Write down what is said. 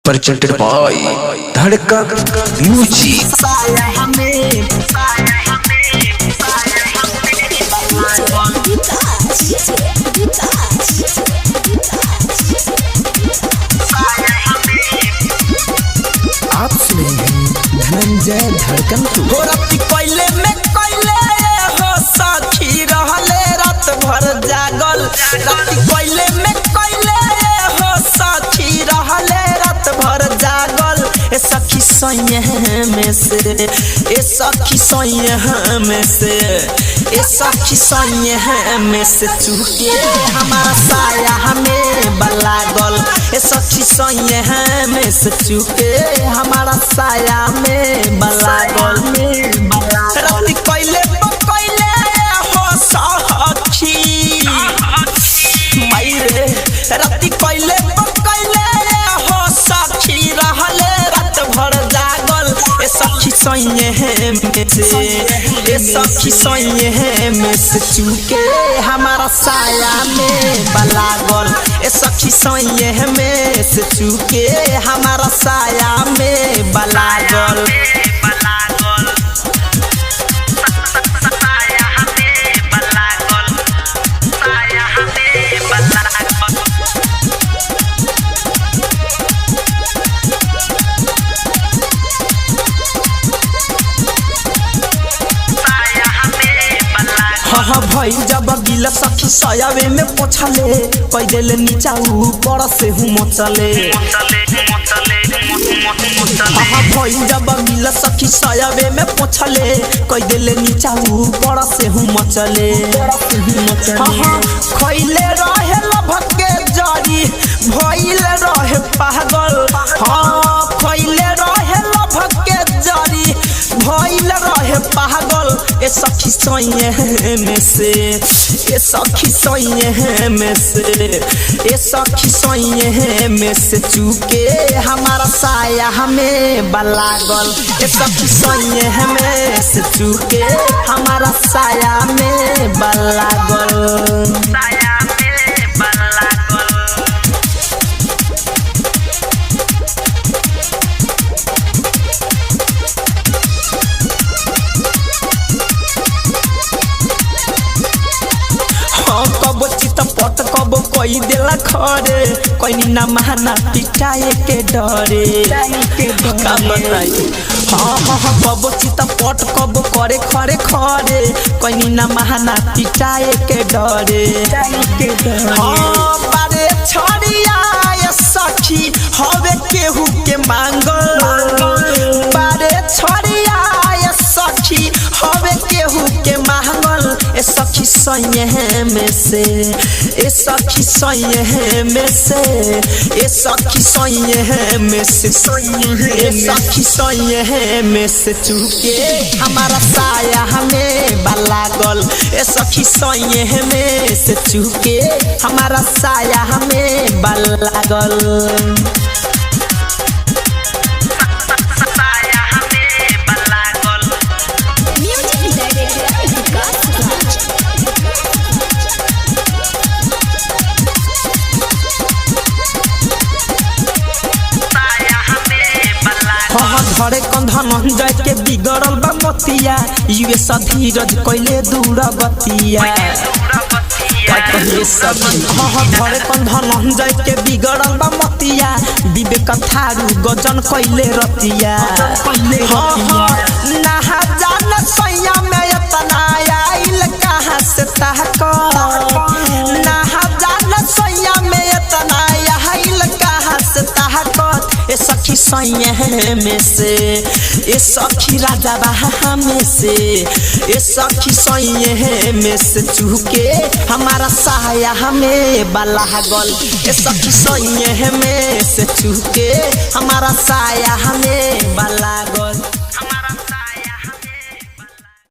presented by धड़कन music. आप सुने हैं धनंजय धड़कन हो राती कोयले में कोयले हो सखी रहले रात भर जागल। राती कोयले में कोयले हो सखी रहले रात भर जागल। ए सखी सोये में से ए सखी सोये में से ए सखी सोये में से चुके हमारा साया हमें बलागल। ए सखी सोये में से चुके हमारा साया में बलागल। राती कोयले कोयले हो सखी मायरे राती कोयले कोयले हो सखी रहले रात भर जागल। ए सखी सोये में से ए सखी सोये में से चुके हमारा साया में बलागल। ए सखी सोये में से चुके हमारा साया में बलागल। हाँ भाई जब गिला सखी सयावे में पोछले कई देले नीचा ऊपर से हूँ मचले। हाँ भाई जब गिला सखी सयावे में पोछले कई देले नीचा ऊपर से हूँ मचले। हाँ खैले रहे लभक के जड़ी भइले रहे पागल। हाँ खैले रहे लभक के जड़ी भइले रहे पागल। ए सखी सोये में से ए सखी सोये में से ए सखी सोये में से चुके हमारा साया हमें बलागल। ए सखी सोये में से चुके हमारा साया में बलागल। कबो चितपट कबो कोई देला खरे कोई ना महाना पिटाए के डरे का बताई। हाँ कबो चितपट कबो करे खरे खरे कोई ना महाना पिटाए के डरे। हाँ बारे छड़िया ये सखी हवे केहू के मांगल। बारे छड़िया ये सखी हवे केहू के मांगल। ए सखी सोये में से ए सखी सोये में से ए सखी सोये में से ए सखी सोये में से चुके हमारा साया हमें बलागल। ए सखी सोये में से चुके हमारा साया हमें बलागल। धरे कंधन जाय के बिगड़ल बा मतिया युवे धीरज कैले दूर बतिया। धरे कंधन जाय के बिगड़ल बा मतिया विवेक थारू गजन कैले रतिया। नहा जान सैया में इतना आइल कहाँ से ताक। नहा जान सैया में इतना आइल कहाँ से ताक। ए सखी सोये में से ए सखी राजा बहा में से ए सखी सोये में से चुके हमारा साया हमें बलागल। ए सखी सोये में से चुके हमारा साया हमें बलागल।